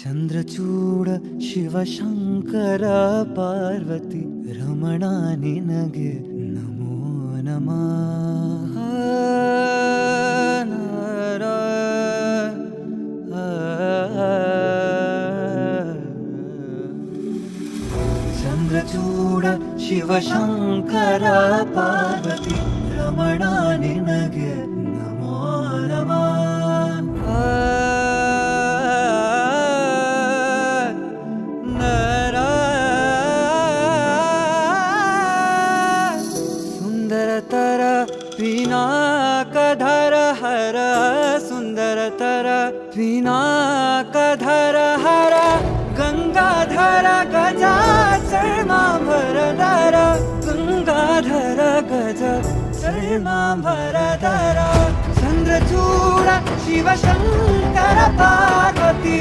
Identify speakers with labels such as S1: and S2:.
S1: ಚಂದ್ರಚೂಡ ಶಿವಶಂಕರ ಪಾರ್ವತಿ ರಮಣ ನಿನಗೆ ನಮೋ ನಮಃ. ಚಂದ್ರಚೂಡ ಶಿವಶಂಕರ ಪಾರ್ವತಿ ರಮಣ ನಿನಗೆ ನಮೋ ನಮಃ. सुंदरतर पिनाकधर हर सुंदरतर पिनाकधर हर गंगाधर गजा चर्मांबरधर गंगाधर गज चर्मांबरधर चंद्रचूड़ शिवशंकर पार्वती